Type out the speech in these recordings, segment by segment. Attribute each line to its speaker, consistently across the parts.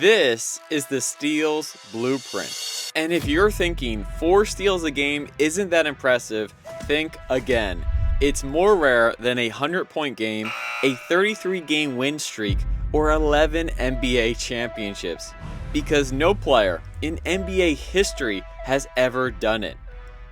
Speaker 1: This is the steals blueprint. And if you're thinking 4 steals a game isn't that impressive, think again. It's more rare than a 100-point game, a 33-game win streak, or 11 NBA championships. Because no player in NBA history has ever done it.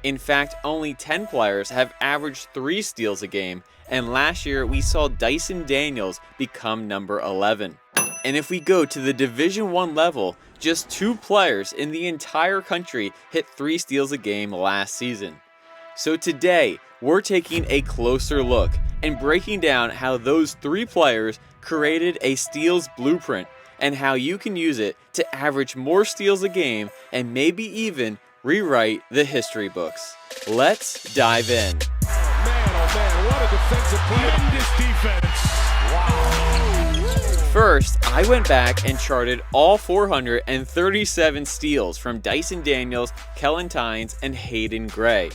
Speaker 1: In fact, only 10 players have averaged 3 steals a game, and last year we saw Dyson Daniels become number 11. And if we go to the Division I level, just 2 players in the entire country hit 3 steals a game last season. So today, we're taking a closer look and breaking down how those 3 players created a steals blueprint and how you can use it to average more steals a game and maybe even rewrite the history books. Let's dive in.
Speaker 2: Oh man, what a defensive play. Tremendous defense. Wow.
Speaker 1: First, I went back and charted all 437 steals from Dyson Daniels, Kellen Tynes, and Hayden Gray.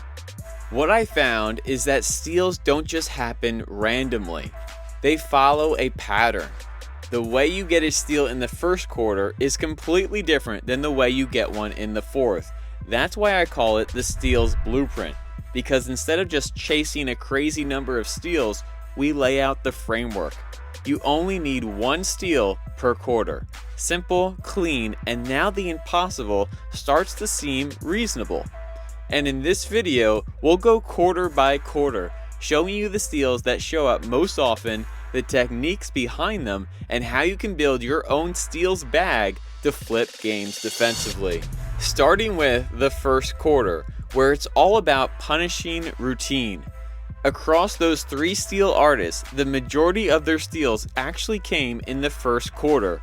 Speaker 1: What I found is that steals don't just happen randomly. They follow a pattern. The way you get a steal in the first quarter is completely different than the way you get one in the fourth. That's why I call it the steals blueprint, because instead of just chasing a crazy number of steals, we lay out the framework. You only need 1 steal per quarter. Simple, clean, and now the impossible starts to seem reasonable. And in this video, we'll go quarter by quarter, showing you the steals that show up most often, the techniques behind them, and how you can build your own steals bag to flip games defensively. Starting with the first quarter, where it's all about punishing routine. Across those 3 steal artists, the majority of their steals actually came in the first quarter.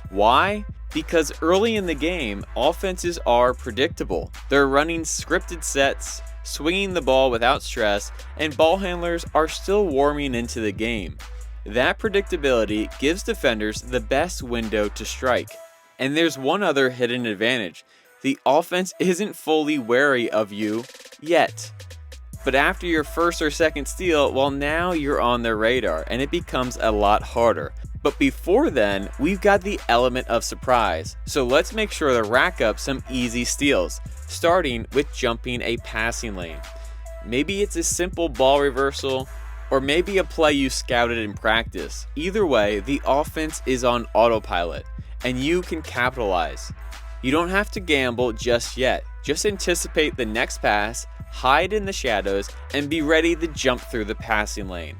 Speaker 1: Why? Because early in the game, offenses are predictable. They're running scripted sets, swinging the ball without stress, and ball handlers are still warming into the game. That predictability gives defenders the best window to strike. And there's one other hidden advantage. The offense isn't fully wary of you yet. But after your first or second steal, well, now you're on their radar and it becomes a lot harder. But before then, we've got the element of surprise. So let's make sure to rack up some easy steals, starting with jumping a passing lane. Maybe it's a simple ball reversal, or maybe a play you scouted in practice. Either way, the offense is on autopilot, and you can capitalize. You don't have to gamble just yet. Just anticipate the next pass, hide in the shadows, and be ready to jump through the passing lane.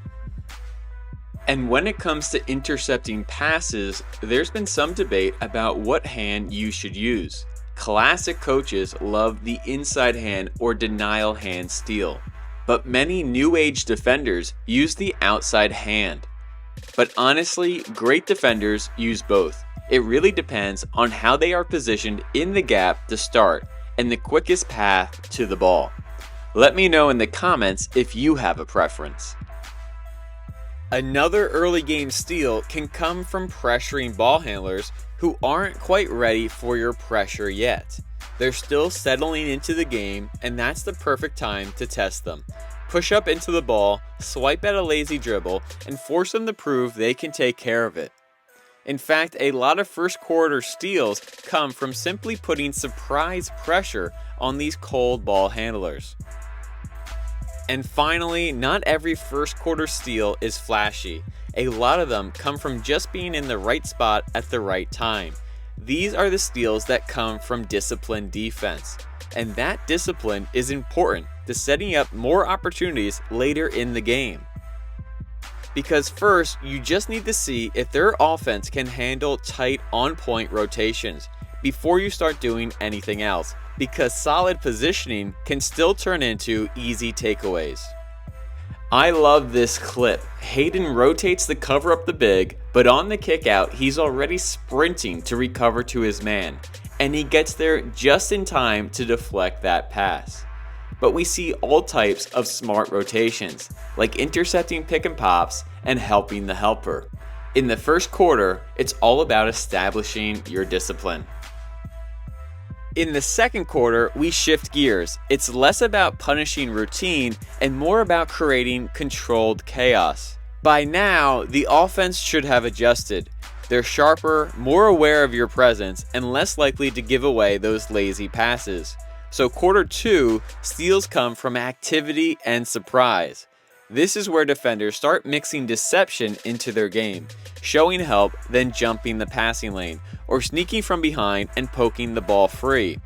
Speaker 1: And when it comes to intercepting passes, there's been some debate about what hand you should use. Classic coaches love the inside hand or denial hand steal, but many new age defenders use the outside hand. But honestly, great defenders use both. It really depends on how they are positioned in the gap to start and the quickest path to the ball. Let me know in the comments if you have a preference. Another early game steal can come from pressuring ball handlers who aren't quite ready for your pressure yet. They're still settling into the game, and that's the perfect time to test them. Push up into the ball, swipe at a lazy dribble, and force them to prove they can take care of it. In fact, a lot of first quarter steals come from simply putting surprise pressure on these cold ball handlers. And finally, not every first quarter steal is flashy. A lot of them come from just being in the right spot at the right time. These are the steals that come from disciplined defense. And that discipline is important to setting up more opportunities later in the game. Because first, you just need to see if their offense can handle tight on-point rotations before you start doing anything else, because solid positioning can still turn into easy takeaways. I love this clip. Hayden rotates to cover up the big, but on the kick out, he's already sprinting to recover to his man, and he gets there just in time to deflect that pass. But we see all types of smart rotations, like intercepting pick and pops and helping the helper. In the first quarter, it's all about establishing your discipline. In the second quarter, we shift gears. It's less about punishing routine and more about creating controlled chaos. By now, the offense should have adjusted. They're sharper, more aware of your presence, and less likely to give away those lazy passes. So quarter 2, steals come from activity and surprise. This is where defenders start mixing deception into their game, showing help, then jumping the passing lane, or sneaking from behind and poking the ball free.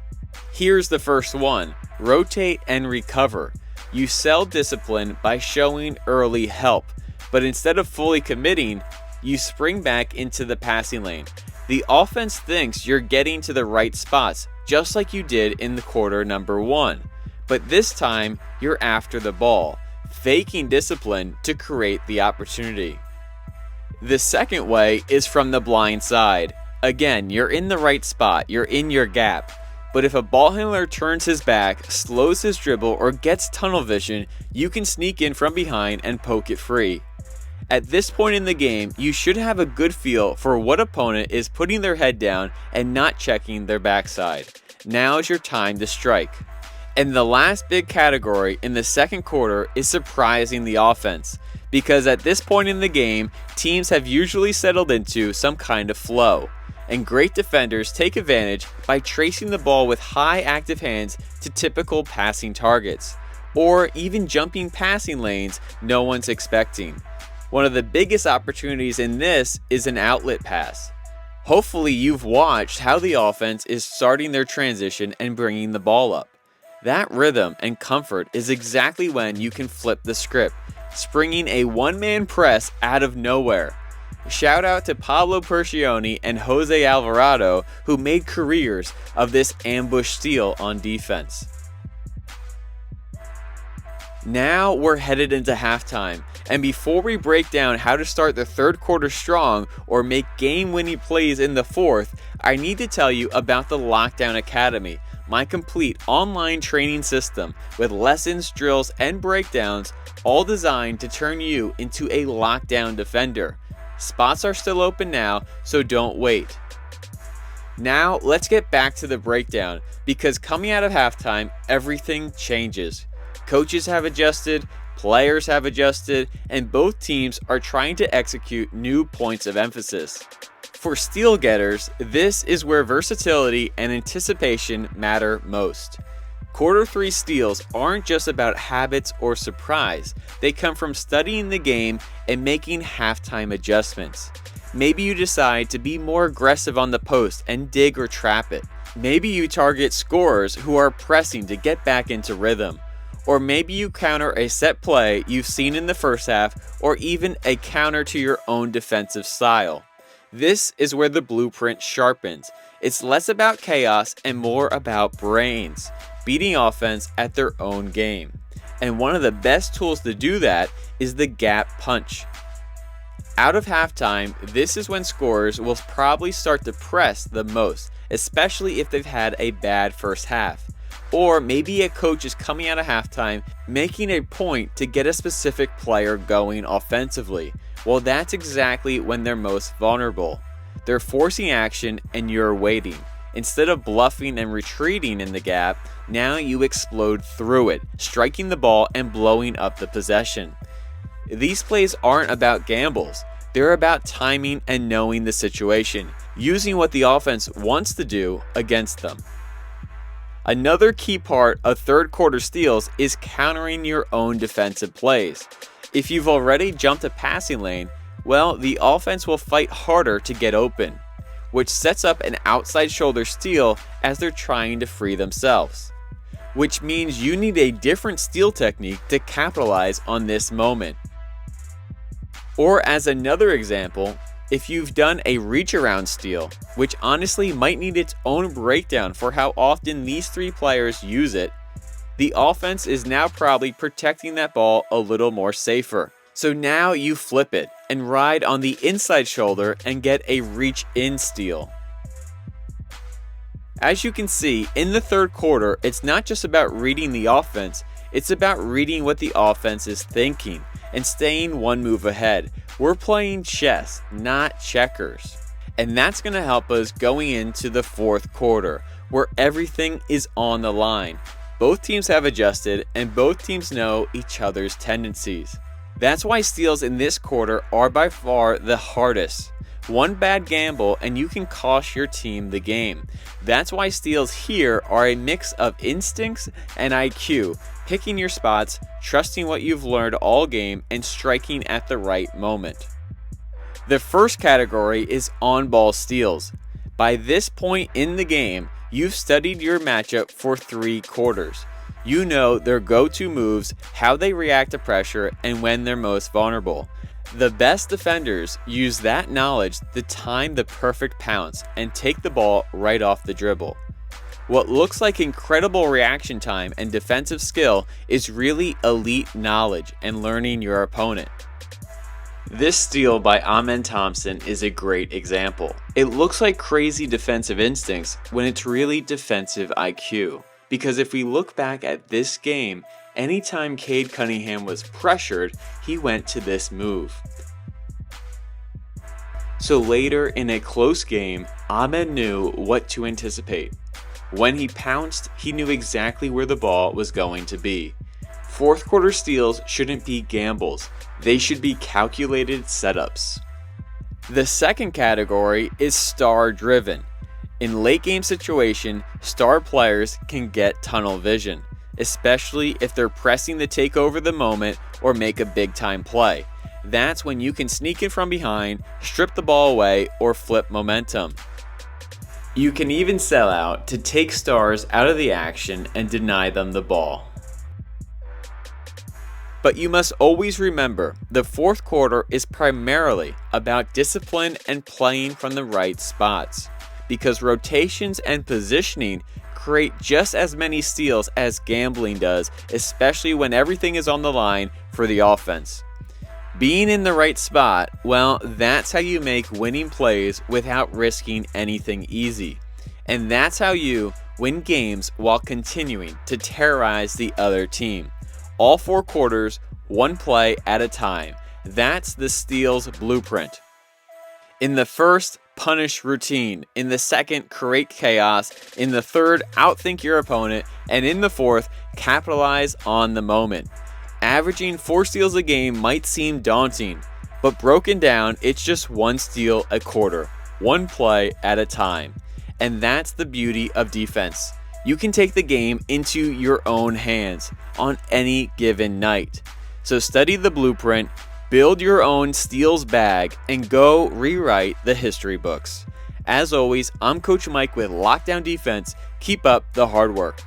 Speaker 1: Here's the first one: rotate and recover. You sell discipline by showing early help, but instead of fully committing, you spring back into the passing lane. The offense thinks you're getting to the right spots, just like you did in the quarter number 1. But this time, you're after the ball, faking discipline to create the opportunity. The second way is from the blind side. Again, you're in the right spot, you're in your gap. But if a ball handler turns his back, slows his dribble, or gets tunnel vision, you can sneak in from behind and poke it free. At this point in the game, you should have a good feel for what opponent is putting their head down and not checking their backside. Now is your time to strike. And the last big category in the second quarter is surprising the offense, because at this point in the game, teams have usually settled into some kind of flow, and great defenders take advantage by tracing the ball with high active hands to typical passing targets, or even jumping passing lanes no one's expecting. One of the biggest opportunities in this is an outlet pass. Hopefully you've watched how the offense is starting their transition and bringing the ball up. That rhythm and comfort is exactly when you can flip the script, springing a one-man press out of nowhere. Shout out to Pablo Percioni and Jose Alvarado, who made careers of this ambush steal on defense. Now we're headed into halftime, and before we break down how to start the third quarter strong or make game-winning plays in the fourth, I need to tell you about the Lockdown Academy, my complete online training system with lessons, drills, and breakdowns, all designed to turn you into a lockdown defender. Spots are still open now, so don't wait. Now let's get back to the breakdown, because coming out of halftime, everything changes. Coaches have adjusted, players have adjusted, and both teams are trying to execute new points of emphasis. For steal getters, this is where versatility and anticipation matter most. Quarter 3 steals aren't just about habits or surprise, they come from studying the game and making halftime adjustments. Maybe you decide to be more aggressive on the post and dig or trap it. Maybe you target scorers who are pressing to get back into rhythm. Or maybe you counter a set play you've seen in the first half, or even a counter to your own defensive style. This is where the blueprint sharpens. It's less about chaos and more about brains, beating offense at their own game. And one of the best tools to do that is the gap punch. Out of halftime, this is when scorers will probably start to press the most, especially if they've had a bad first half. Or maybe a coach is coming out of halftime making a point to get a specific player going offensively. Well, that's exactly when they're most vulnerable. They're forcing action and you're waiting. Instead of bluffing and retreating in the gap, now you explode through it, striking the ball and blowing up the possession. These plays aren't about gambles. They're about timing and knowing the situation, using what the offense wants to do against them. Another key part of third quarter steals is countering your own defensive plays. If you've already jumped a passing lane, well, the offense will fight harder to get open, which sets up an outside shoulder steal as they're trying to free themselves. Which means you need a different steal technique to capitalize on this moment. Or as another example, if you've done a reach around steal, which honestly might need its own breakdown for how often these three players use it, the offense is now probably protecting that ball a little more safer. So now you flip it and ride on the inside shoulder and get a reach in steal. As you can see, in the third quarter, it's not just about reading the offense, it's about reading what the offense is thinking and staying one move ahead. We're playing chess, not checkers. And that's going to help us going into the fourth quarter, where everything is on the line. Both teams have adjusted, and both teams know each other's tendencies. That's why steals in this quarter are by far the hardest. One bad gamble and you can cost your team the game. That's why steals here are a mix of instincts and IQ, picking your spots, trusting what you've learned all game, and striking at the right moment. The first category is on-ball steals. By this point in the game, you've studied your matchup for 3 quarters. You know their go-to moves, how they react to pressure, and when they're most vulnerable. The best defenders use that knowledge to time the perfect pounce and take the ball right off the dribble. What looks like incredible reaction time and defensive skill is really elite knowledge and learning your opponent. This steal by Amen Thompson is a great example. It looks like crazy defensive instincts when it's really defensive IQ. Because if we look back at this game, anytime Cade Cunningham was pressured, he went to this move. So later in a close game, Ahmed knew what to anticipate. When he pounced, he knew exactly where the ball was going to be. Fourth quarter steals shouldn't be gambles, they should be calculated setups. The second category is star driven. In late game situation, star players can get tunnel vision, especially if they're pressing to take over the moment or make a big time play. That's when you can sneak in from behind, strip the ball away, or flip momentum. You can even sell out to take stars out of the action and deny them the ball. But you must always remember, the fourth quarter is primarily about discipline and playing from the right spots, because rotations and positioning create just as many steals as gambling does, especially when everything is on the line for the offense. Being in the right spot, well, that's how you make winning plays without risking anything easy. And that's how you win games while continuing to terrorize the other team. All 4 quarters, 1 play at a time. That's the steals blueprint. In the first, punish routine. In the second, create chaos. In the third, outthink your opponent. And in the fourth, capitalize on the moment. Averaging 4 steals a game might seem daunting, but broken down, it's just 1 steal a quarter, 1 play at a time. And that's the beauty of defense. You can take the game into your own hands on any given night. So study the blueprint, build your own steals bag, and go rewrite the history books. As always, I'm Coach Mike with Lockdown Defense. Keep up the hard work.